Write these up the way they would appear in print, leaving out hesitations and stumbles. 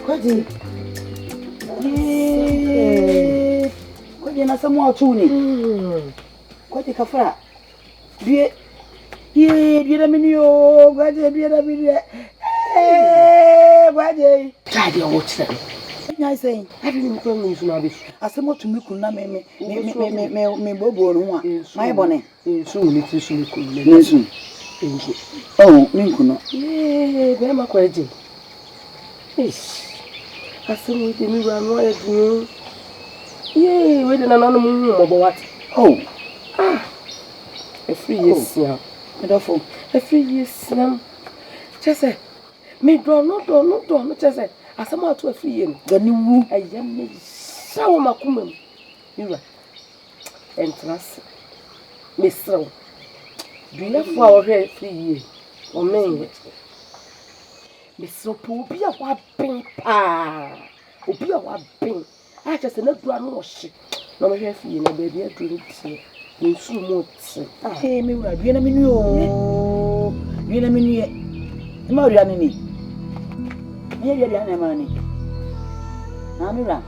Kwaji. Kwaji na samu atuni. Kwaji kafra. Bie na minio, kwaji na minio. Kwaji. Chaji ya wote. Nya say, have you been going to Nabish? Asemo to me kuna me bobo no my bonnet. Soon it is soon. Oh, Minkuno. Yea, Bema Quaji. Yes. Asemo to me run right you. Yea, wait an anonymous about what? Oh, a 3 years now. And awful. A 3 years now. Just say, me draw not just say. Asama to afiye the new ayam sawo makumam niwa entrance mesro bia fo a ohwe afiye o men mesro po obi a wa ben pa obi a wa ben a che se na dura no hye na me hwe afiye na ba bia duru tie nsu mo tie eh me wura bia na me nu o bia na me nu e ma wura ni Yeye ya na mani. Amira.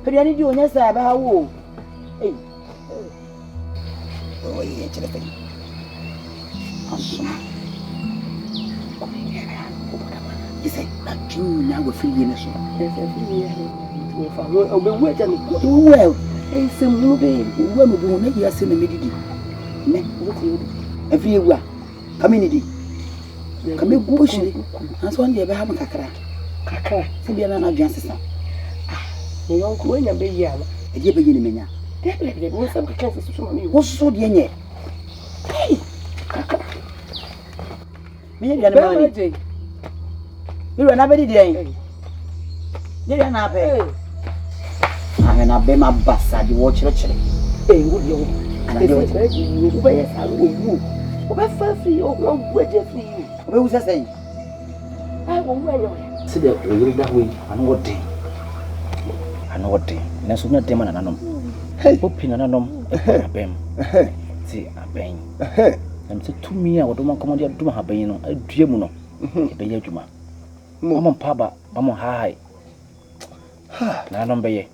Periani di onya sa ba wo. Eh. Oh ye chele pe. Asuma. Ise na tun na go fili ne so. Ese fili ya. Wo fa wo obewu aja ni ko. Wo. Eh se mu be wo mu bi na ya se na medidi. Ne wo ti yo. Efi ewu a. Community. Kame gu shiri. Anso ande be ha makakra. Kaka, sibia na adwan sesa. Ne yonko wenya be yi ala. E die be yi ni menya. Debe wo sam kaka sesu ma mi. Wo so de nye. Kaka. Me ya na ma ni. Iro na be di de. Ye na be. Ah na be ma basa di wo chire chire. Wo de wo. Ana de wo. Wo be ya sa wo. Wo be fa fi o wo gwaje fi. Wo be wo sesa yi. Ai wo wo ya. See the real that way, and what day? And what day? Next one, demon and anom. Hoping and anom, a bem. See, a bang. And said to me, I would not come on your doom, a bang, a dreamuno, a bayajuma. Mamma Paba, Mamma High. Ha, Nanom Bay.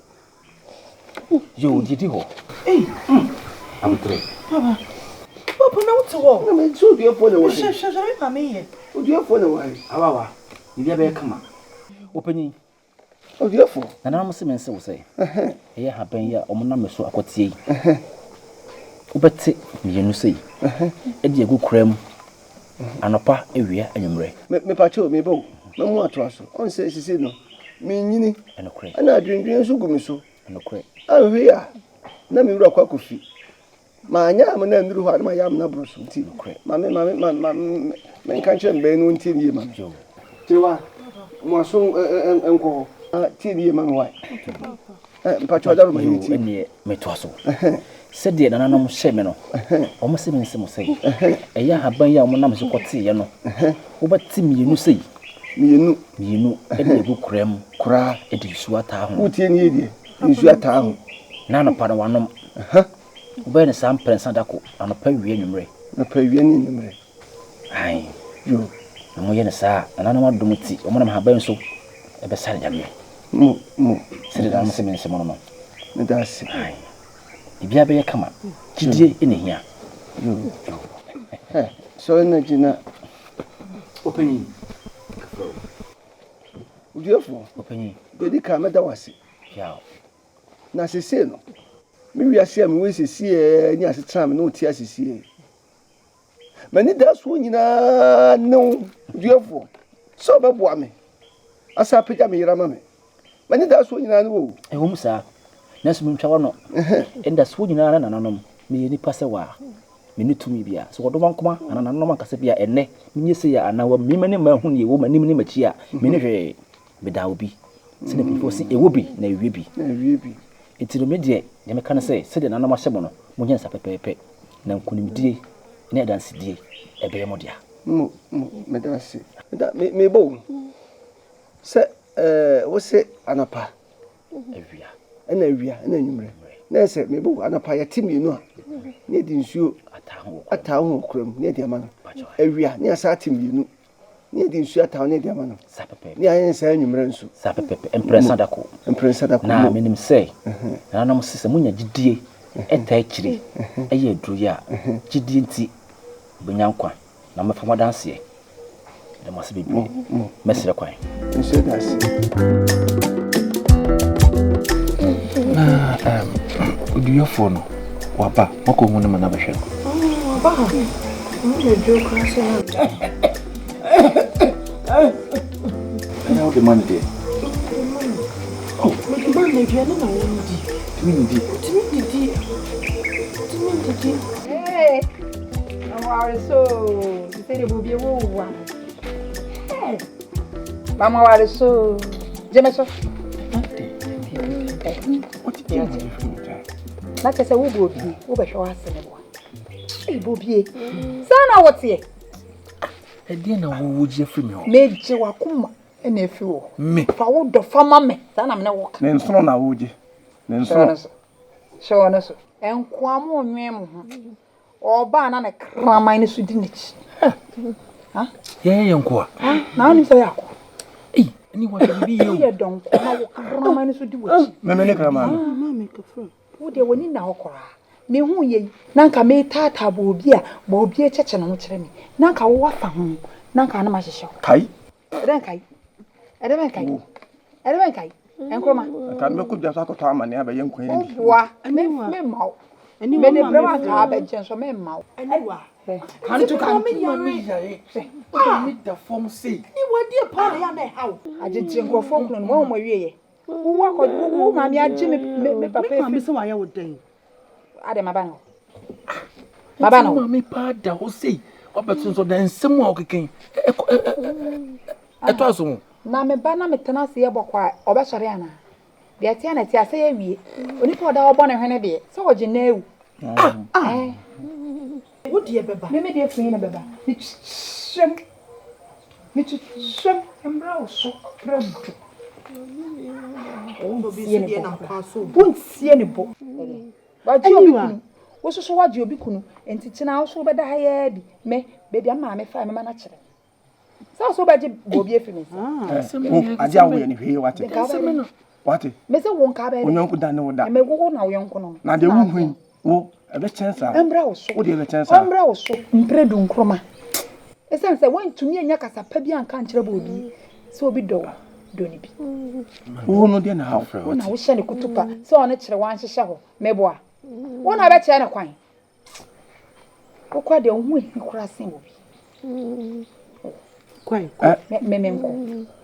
You did you? Eh, I'm three. Papa, Papa, no to walk. I mean, so dear for the way. Shall I mean? Oh, dear for the way. However. You ever come? Opening. Oh, therefore, and I must say, here happen ya, or Monam so aquatie. Ubet me, you say, Eddie good cream, and a pa area and your me patrol me bow, no more trust. On says she said no, meaning and a crack, and I drink so good so, and a crack. Oh, we are. Name you rock coffee. My yam and then do my yam numbers. Mammy, man can't bear no tea, man. Tiwa, Moisson and go. TV, man, why? Patrol, me twasso. Said the anonymous semino. Almost even some say. A ya have been young numbers of what see, you know. Over Tim, you say. You know, any good cream, cry, it is what town. What in ye, is your town. None upon one. When some pensadaco and a pavilion ray. A pavilion ray. Aye, you. Moyena sa anana madomti o monam haban so e be sare jame sire da mse mense mono no da si ai bibia be kama gidie ene hia so na jina openi udiofo openi dedi ka meda wase ya na sese no mi wiase am we sese ni asetra me no ti asese mani da so nyina no duafo so bebo ame asa pega me yira mame mani da so nyina no e wo musa na so mtwa no enda so nyina na nanom me ni pase wa me ni tumi bia so wodo bankoma ana nanom akase bia enne menye se ya anawa me mani ma hu ne wo mani ni machi a me ni hwe be da obi se na before si e wo bi na ewie bi etiro me de ye me kan se de nanom ahye mo no mo nyen sa pepepe na nkunimdie ne dance die ebe modia me dance me bo se wo se anapa ewia ena nwumre na se me bo anapa ya timienu a ne di nsuo ataho kuram ne di ama no ewia ne asa timienu ne di nsu ataw ne di ama no sa pepe ne ayen sa anwumre nsu sa pepe empresa da ko na minim say na nam sese munya gidie eta akiri eye aduru ya gidie nti bunyankwa na mefa madanse e da mase bebi mesere kwan nsu da se Udio fono waba mako hu ne mana behwe waba mo je krasa na o de man de oh me de man de na na wodi timi hey amaware so se de bobi wo wa hey amaware so jemeso na tese wo bobi wo behwe wa asene bo e bobi sana wote e die na wo woji afri me ho meje wakoma na afi wo me fa wo do fama me sana me na wo ne nsono na woji ne nsono so enko amo onwe mo ho oba na na kraman ne so di nichi ha ye nko na oni so yakọ ni wa bi ye ye don ko na wo kraman ne so di wachi me ne kraman mama ka fro wo de woni na hokora me hu ye nanka me tata bo obi a bo obi e cheche no kire me nanka wo wafa ho nanka na ma hyehye kai eden kai enkroma kan me ko bia so akoto amane abaye nkwan ni wa me mawo me ne brema ka abenche so me mawo Aniwa. kan tu kan me ya e me da form say Ni wadi pa ya na hawo. ajeje nkrofo kunu no mo wie ye wo akọ wo ma mi aje me papa Me ma se wa ya wo den. ade maba no me pa da ho say obetu so da nsem a okeken eto aso na me ba na me tena se ye bokwa obesore ana de atia na tia se ye wie onipa oda obo ne hwene de se oje na ewu Wo die beba. me de fun na beba ni chim embra so premto Wo bi se die na kwa so. won sie ne bo ba ji obi kunu wo so wa ji obi kunu enti kina wo so beda ha ya bi me be de ma me fa me ma na kire so ba ji bo bi efi me aje awo ye ne hwe wate wate me se won ka ba onyanku da ne wo da me gogo na wo yonko no na de wo hu wo ebe chansa embra wo so wo de ebe chansa embra wo so mpredu nkroma esan se won tumi anya kasa pa bi anka nkire bo obi so obi do ni bi wo no de na hawo wona wo hye ne kutupa so one kire wan hyehye ho meboa wona be kire ne kwan wo kwa de hu nkura sen obi Kwai. me nko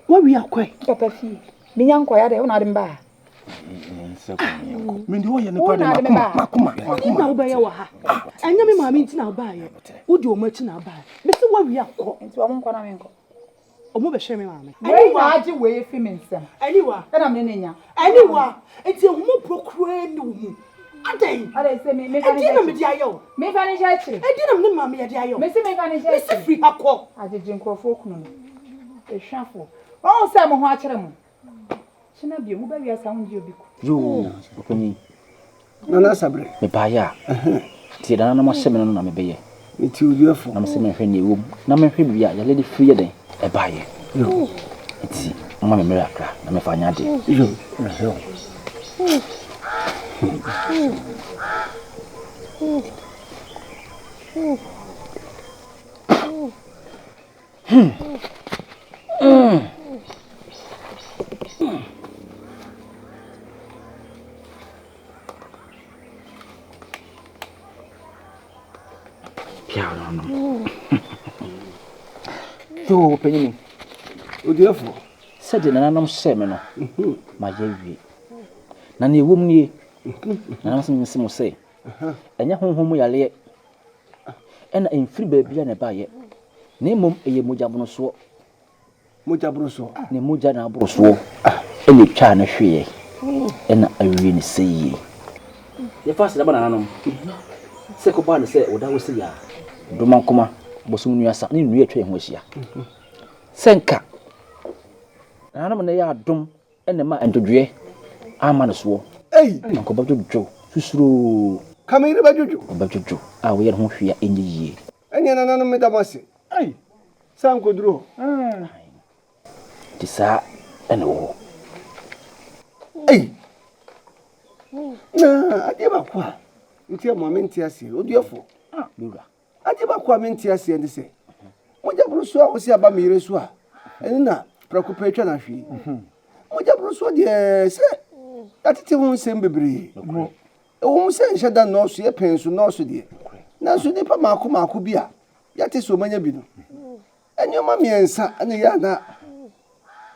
Wo wi akwai. papa fi mi nyanko ya de wona de mba me ndi wo ye ne pa de makoma Ni na wo ba ya wa ha. Anya me ma mi nti na ba ye. Wo di o ma chi na ba. Me se wo wi akọ. enti wo nko na me nko Omo be hwe me ma me. Aniwa age we fi me nsem Aniwa. na me ne nya Aniwa. Enti humo procure ni wo. Adai. ale se me fa Edi na me ni di ayo. me fa ni chire Edi na me ma me ya di ayo. me se me fa ni Me se chire free akọ. ajeje nkrofo kunu no ehwafo won se mo ho akire mo china bi mu ba wi asa ho ji obi ku yo opani na sabre me pa ya ti da na mo se me no na me be ye ni ti odiafo na me se me hwe ne ewom na me hwe bia ya le de free den e ba ye yo enti mama me mera kra na me fa nya de yo yo opani odiafo sɛ de nanam hyɛ me no ma yɛ wie na ne ewom nie nanam sɛ me mo sɛ ɛnyɛ honhom yaleɛ ɛna ɛmfiri baabi a ne ba yɛ na mmom ɛyɛ mogya bonosoɔ mo jabro so ne mogya na aborosoɔ ɛna twa na hwee ɛna awie ne sɛ yie yɛfa sɛ daba nanam sɛ kɔbaa ne sɛ woda wo sɛ yɛ a doma nkoma bosom nuasa ne nnua atwa ho ahyia sɛ nka nanam na yɛ adom ɛna ma ntodwe ama ne soɔ ei nkɔba dwodwo susuro kamere ba jojo ɔba dwodwo a woyɛ ho hwea ɛnyɛ yie enya na me da mase ei Sanko duro. Tisa ene wo. Ei. Na, ade ba kwa. Nti e momenti ase, odiefo. Lura. Ade ba kwa menti ase ndi se. Moja bruso a wo si aba mire so a. Ene na preocupa etwa na hwe. Moja bruso de se atete ho nsem bebre. Wo se nheda no so ye penso no so de. Na so nipa maako bi a yate so manya bi no. Enyoma miensa ane ya na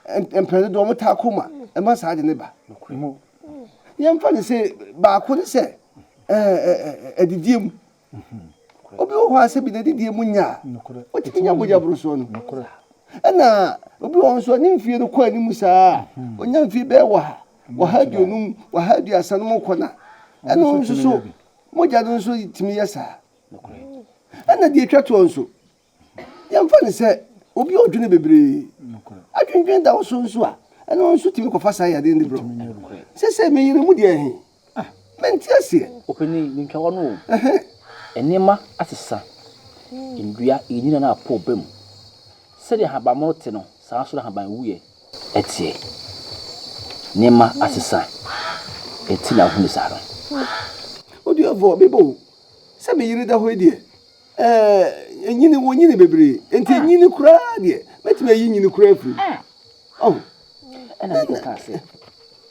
empende do mo ta koma e ma sa de ne ba. Yemfa ne se baako ne se edidiem. Obi wo ho ase bi na didiem nya. O ti nya moja bruso no. Ena obi won so ni mfie no kwa ni musa. Onya mfie be wa hadionum wa hadia sanum kona. Ena nso so moja do nso timi yesa. Ena di etwa to nso. Yemfa ne se obi odwene bebre. Adwendwen da wo so nso a. Ena nso timi ko fa sa ya de ndi bro. Se me yire mu de ahi. Menti ase. Openi ntwa wono. Enema asesa. Ndua enyina na apo bem. Sede habamo te no, saa so haban wuye. Etie. Nema asesa. Eti na hu ni saro. Odi avo bebo. Se me yire da ho de. Enyini wonyini bebre. Enti enyini kura de. Metime yi nyini kura afi. Oh. Ena ni ka se.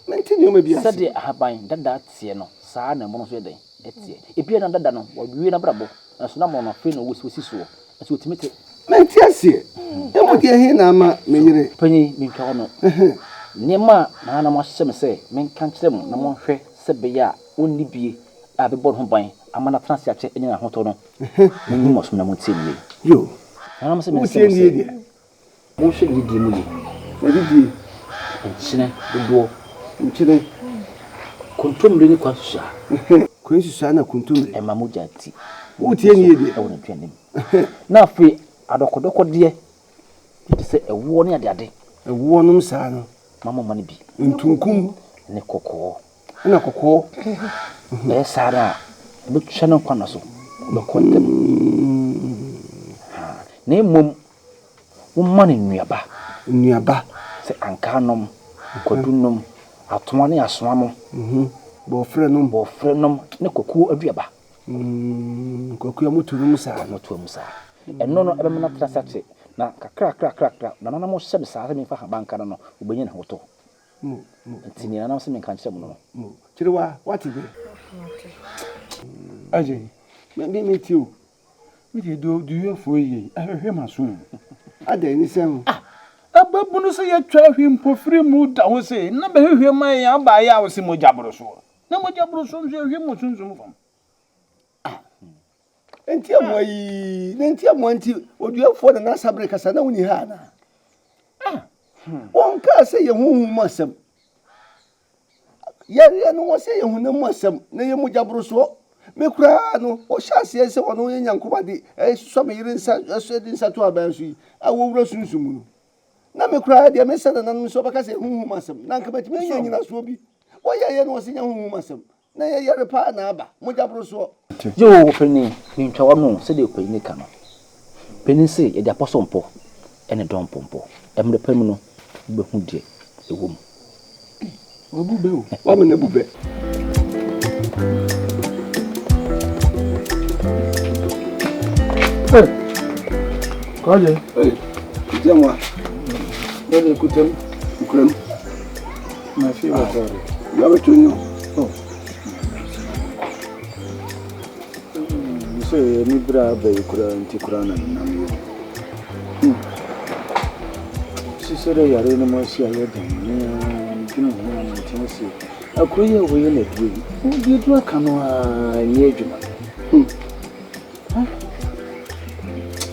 Menti nyoma bia. Sede haban dada tie no, saa na mo no so den. Etie. Ebia na dada no, wawie na brabo. Na so na mo no fe no wosi so. Ati otimete. Menti ase. Emu de he na ama me yire. Panyi mi ntwa no. Nema na mo hyem se, men kan kyerem na mo hwɛ se be ya onni bie a be bɔ ho ban amana transi ache enyi na hoto no. Menyi mo so na mo tie ni. Yo. Na mo se me se ni de. Mo hwɛ ni di mu yi. Na di. Nchine dodo. Nchine. Kontomre ni kwasusha. Kwasusha na kontomre. E ma mo jati. Wo tie ni de. E wo na twa ni. Na afi adokodoko de. Ti se ewo ni ade. Ewo nom saa no. Mama mani bi. Ntunkum ne kokko. Na kokko. Sara be tshana kwana so. Be kontem. Ne mom wo mani nuaba. Nuaba. Se ankanom, kodunnom, atoma ne asomamo. Bo frenom ne kokko aduaba. Kokko amoturum saa. Moturum saa. Eno no ebe mena trasache. Na kakra na nana mo hye saa me fa banka no obenye na hoto ntini na na se me kan kyerem no kirewa wati be aje me tio me de do you for yi ahwehwe maso ada ni sem ababu no se ya twa hwimpo firi mu da ho se na be hwehwe man ya ba ya wo se mo jabro so na mo jabro so nso hwe mo sunsun fam enti amoyi nenti amonti oduafo na nasabre kasa na woni ha na won ka se ye huhu masam ye no wo se ye hu na masam na ye mu jabro so me kura no o hyase se wono ye nyankobade so me yire nsa asedi nsa to abansu yi awo wura sunsun mu na me kura de me se na no so baka se huhu masam na nka bati me nyina so bi wo ye no wo se nya huhu masam na ye yare pa na aba mu jabro so yo peni ni ntwa no se de peni ka no peni se ye de aposompo ene dompompo emre pemu no be hu de ewom obube o wa me na bube Kaje jamwa dole kutem kukrem na fi ba tare ya be tunyo so ni bra ba ikura nti kura na nam si sere yare no mo si aye dan ni dinu ho na nti si akoye wo ye na duwi bi du aka no a ni adwuma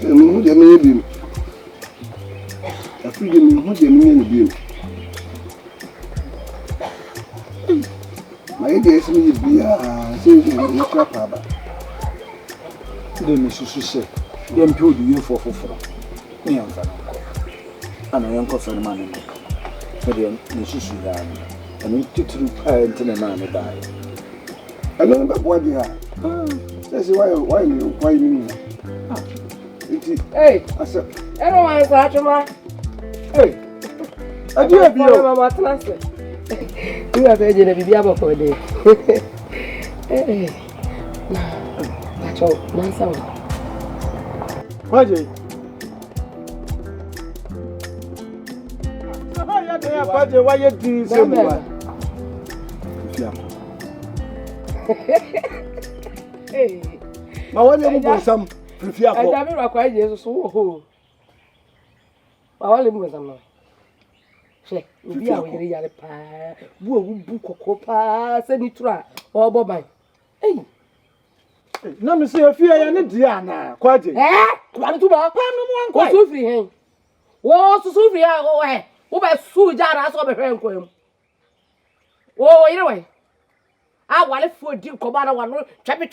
mu de me bi afi de mu de me bi ma ye de simi bi a se ni kra pa ba de mi susu se ye mpe odu ye fofoforo ni yan fa ana yan ko fa ma ni ko de ni susu ya ani titru pa ntene na me dai ano ba bo de ha se why ni iti hey asa Everyone start to Hey. Adieu bio. Mama transfer. You have a baby about for a day. Hey. That's all. One sound. Kwaje. Ya kwaje wa ye din se mu wa. Hey. Ma wale mu bonsam fifi akọ. I tell me kwa Jesus so ho. Ma wale mu bonsam no. She, obi a wo yere yare pa. Bu owu bu kokko pa se ni tura obo ban. Hey. Na me se afie ya ne dia na kwaje. Kwa ni tuba. Pa no mu anko. Wo so free hen. Wo so free a wo he. Wo ba su jara so be hwe nko em. Wo yere we. Ah, wale fu di ko ba na wa no chabi.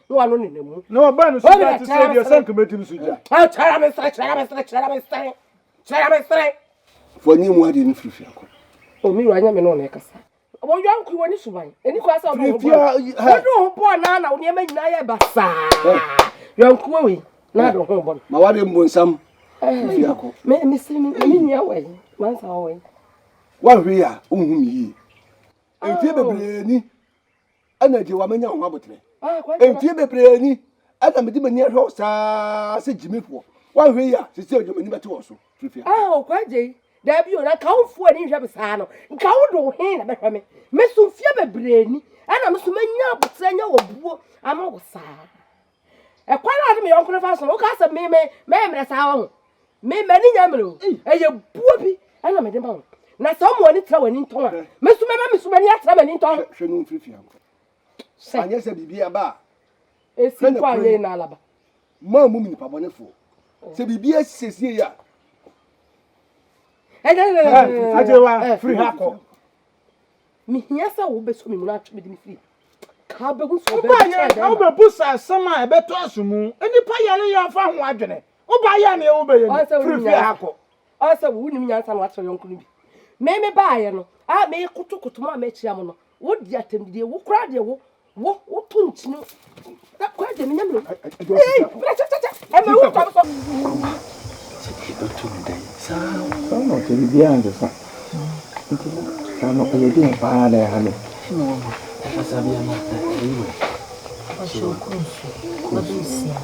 No wa no ni nemu. No ba no so that to say the sank metim suja. Ah, chara me stre. For ni mu ade ni fifi akọ. O mi ro anya me no na kasa. Wo yan ku woni suban. Eni ko asa o bo. Fifi Wo do ho bo na wo niam nyina ya ba sa. Yan ku we na do ho bo. Ma wale mbonsam fifi akọ. Me si mi nya we. Man sa we. Wa hwe ya unhu mi yi. Entie bebre ni ana je wa manya ho abotre. Entie bebre ni ana me di mani ahwe sa se jimifo. Wa hwe ya se se ojomani bete wo so fifi. Ah, kwaje. Da bi o na kaunfo ani hwe be sa no. Nka wo do he na be hwe me. Me so fie bebre ni ana me so manya abotre nya wo buo ama wo sa. E kwa na ade me yonkro fa so. O ka sa me mre sa wo. Me mani nya mre o. E ye buo bi ana me de ba wo. Na so mo ni tra wani nton a me so mani atra mani nton Hwe no fifi akọ. Anya se bibia ba. esi kwa ye na alaba Ma mu mi pa bonefo. Se bibia siesie ya. Ajewa free akọ. Mi hia sa wo be so mi mu na atwe me free. Ka be gu so be. Ba ye o be busa sama e be to asumu. Enipa yare ya fa ho adwene. O ba ya na e wo be ye free akọ. O se wo nim nyansa na atwe yonkunu bi. Me ba ye no. Ah me kutukutu ma me chia mo no. Wo di atem die wo kura de wo to ntinu. Na kwa de me nyamlo. Eh, cha. E me wo to so. Sa no te bibia ande sa. Sa no e di pa na ha le. No, essa sabia mata iwe. Achou curso. Babucia.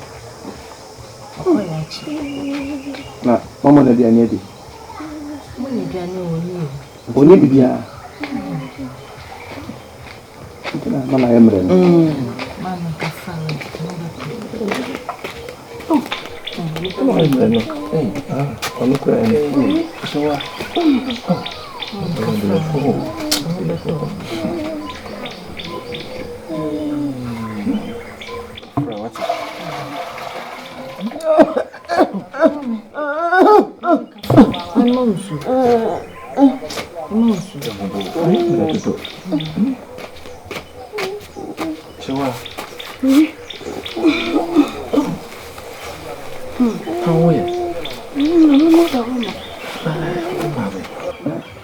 Olha aqui. Na, mama na dia nedi. Mãe dia não Oni bibia. Então, mana emre. Mano, tá falando. Não emre no. Onu ko en. So wa.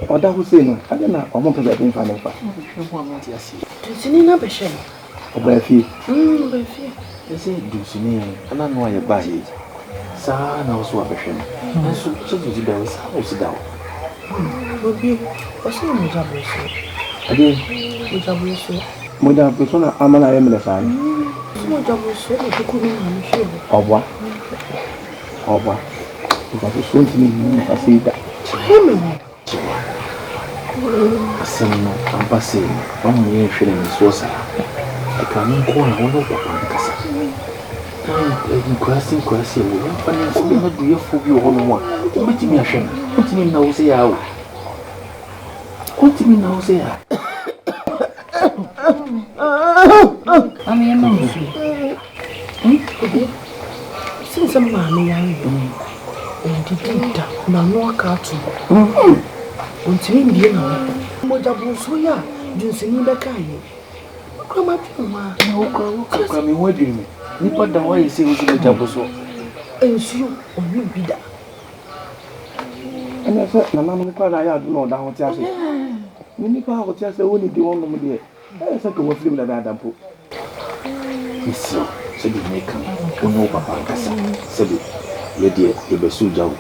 Oda Hussein, ada na omo pe be nfa nfa. Não amo te assim. Dusini na beshe. Oba fi. Befi. Esse dusini, ana no aye ba yi. Sa na oso abehwe no. Nso so do da we sa o si da. Obi, o se mo jabo so. Ade, Mo jabo so. mo da persona amana emre sa ni. Mo jabo so e ko ni na mi se. Obwa. Ko so ntini ni asida. Asem no ampase, omo ye hwere ni so sa. E ka no ko na wono papa nkasa. Nkwasi wo. Fani so na du ye fo bi wo no mo. Obetimi ahwe no. Otimi na wo se ya wo. Otimi na wo se ya. Ami e mo so. Obi. Sin some mama ya yo. Ndida na no aka tu. Ontimi mbie na. Mo jabo so ya. Dunsini be kai. Koma tuma. Na wo ka mi ho adwumi. Nipa da wa yesi wo se jabo so. Ensu oni bida. Ana se na mama ni kwa na ya du no da ho ti ase. Ni kwa ho ti ase woni di won no mo de. E se ko wo film da da mpo. Isi, se bi make ono papa nkasa. Se bi Lady, you be so jaw.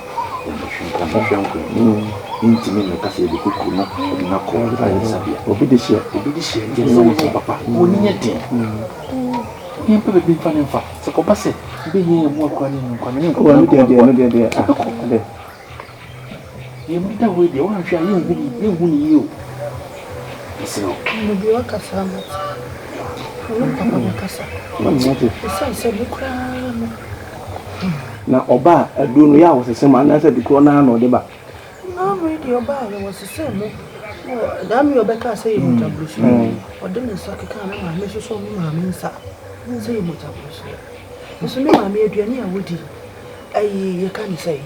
Intimate me kasi de kuku no na ko sabia obi de share de so papa oni nyede yen pe be fa ne fa se ko passe be yen mo kwa ne ko no de yen mo ta we de o hwa yen hu ni yo isiro no bi wa kasa ma no papa wa kasa ma nyate se lukra na oba adunu ya wo se ma na se de ko na no de ba radio ba was the same. Damn you back say you mutablush. Or didn't suck a can of my so mamma say mutablush. So me mammy Adriania woody. You can't say.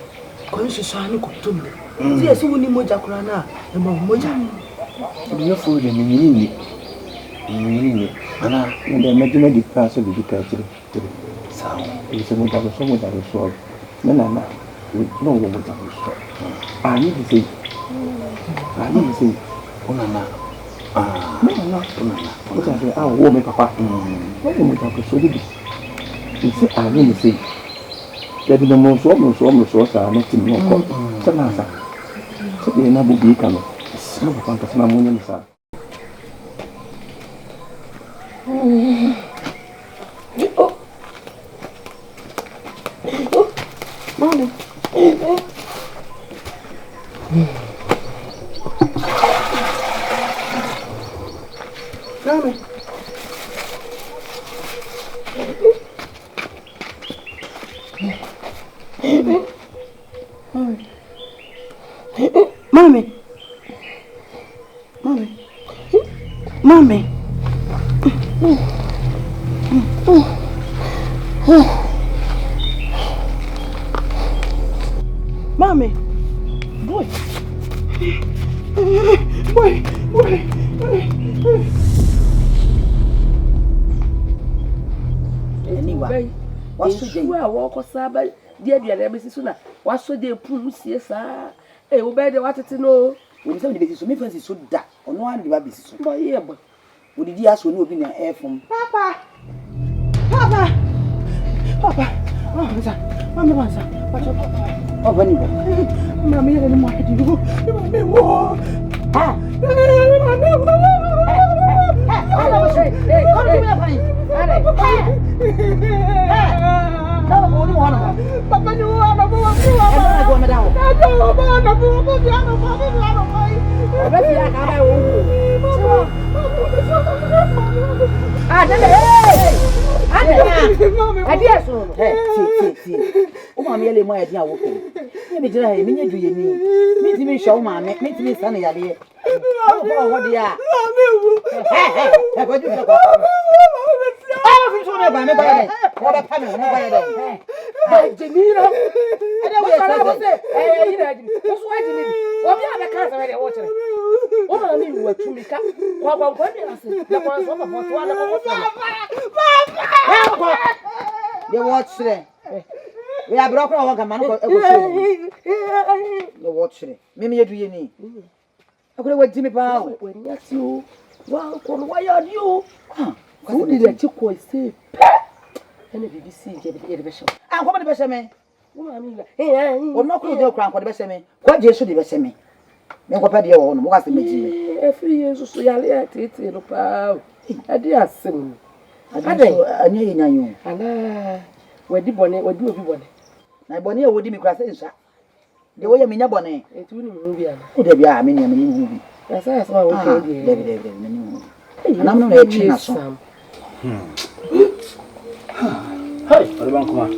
Conscious son could to me. Yes, you need moja crana and moja. You're food and you and I met the medic pass of the detective. Sound is a mother so much I saw. No, we no one I need to say, oh, no, what I say, I'll warm papa. What will make up so big? You say, I need to say, that the most almost source are not in your court. Samasa. So they never be coming. No point of my money, sir. Morning. Mommy. Boy. Anyway, what's the way I walk or sabbath? Dear, sooner. What's so dear pum, sir? Eh, obey the water to know. When somebody is so many so dark, or no one will be so by here, but would the dear so no be an air from Papa. What's your papa? Oh, when you Mammy, I didn't want to do. You war. Papa, you are merely my idea walking. Maybe I mean, do you mean me show my make me sunny idea? Oh, what do you are? What do you have? We are broken over man. The watch. Maybe do you need? I could wait Jimmy Powell. When that's you. Well, why are you? Who did let you call say? And if you see, get the bishop. I'm coming to the bishop. Well, not cool, they'll crank for the bishop. What you should be bishop me? Make up your own. What's the making? A few years or so, I take it. I dear sin. I know you. And where the bonnet would do everyone. My bonnet would be crossing. The way I mean, a bonnet, it wouldn't move you. Could there be a mini movie? That's all I will David. And I'm not a chin of some. Hi, what about come on?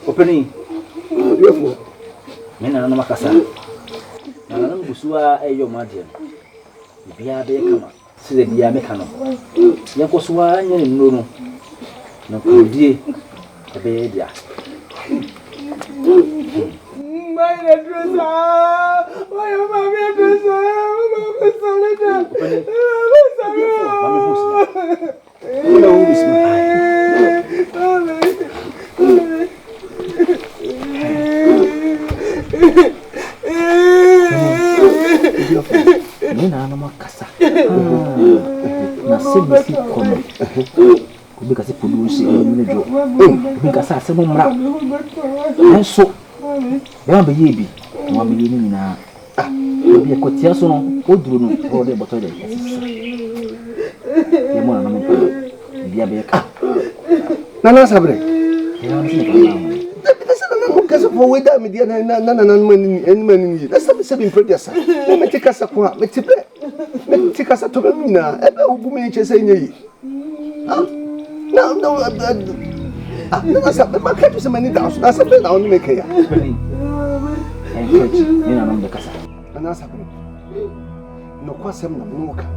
Opening. Mena na makasa. Na na ngusua eyo madie. Bia be kama. Se bia me kano. Yakosua anya nno no. Na kodie ebe dia. My address. Why am I address? Mami who's no who's Nina na makasa. Na sisi kono. Kubika se produce no jo. Kubika sa se mo mra. Enso. Ya be yebi. Mo be yini nyina. Obi ekotia so no, oduru no, o de boto de. Ye mo na mo pa. Bia be ka. Nana sabre. Ya mo se ka. Because of what I mean, and that's not something pretty. Let me take us a point. Let's take us a Tomina. Woman, saying, no, that's my cat is a many thousand. That's a bit on the maker. And I'm the Casa. And that's happening. No question, no car.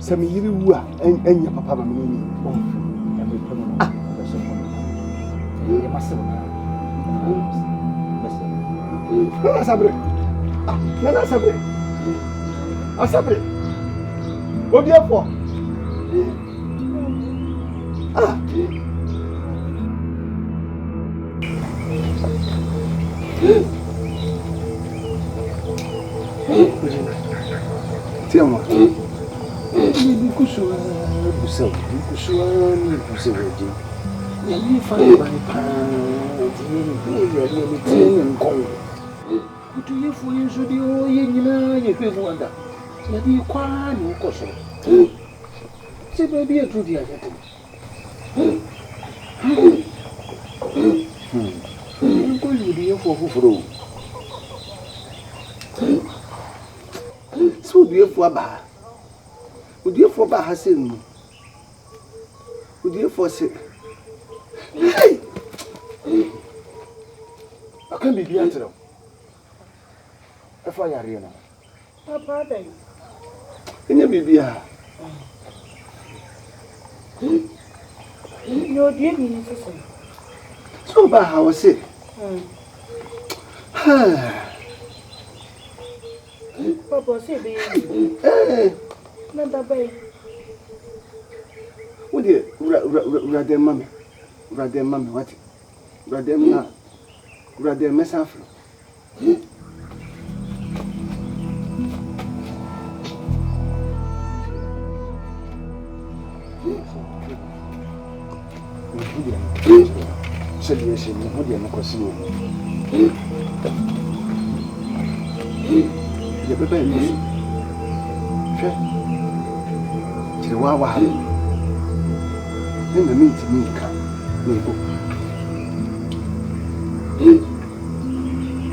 Some you and your papa. Nana sabre. Asabre. What do you for? Tiens-moi. You find my parents, you do you for you should you wonder. Maybe you quite no caution. Say, baby, a true dear. I'm going to be for who. So, dear for Ba. Would you for Bahasin? Would you for say? Hey! I can't be the answer. If I are here now. Papa, then. In your baby, No, dear minister. so bad, how was it? Papa, say, baby. Not that baby. Would you rather mammy? Rather mammy, what? Rather not. Rather mess up. Sediation, what do you know? The paper is Chihuahua. In the meeting,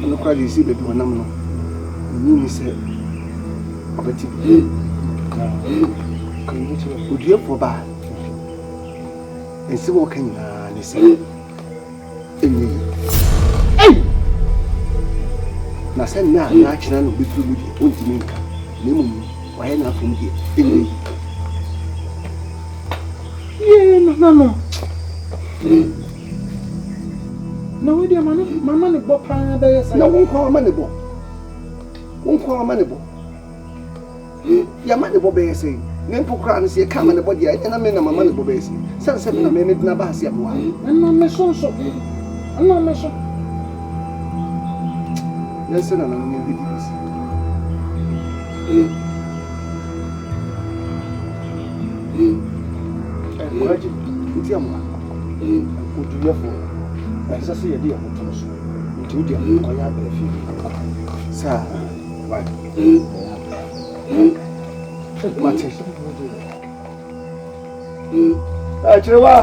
and look how you see the one. You said, would you for bad? And so walking, and say, na send now, natural with you, won't you make Limon, why not from here? No. No, dear man, my money bought paradise. No, won't call money ball. Won't call money ball. Your money bobby saying, Nimpo crown is a come and the body, and I mean, I'm a money bobby. Some 7 minutes, Nabas, and I'm a son, so I'm not my son. Listen, I'm new videos. Would you for as I say a dear Motos? Into dear Koya Befi. Sir, what? Matches. Chihuahua.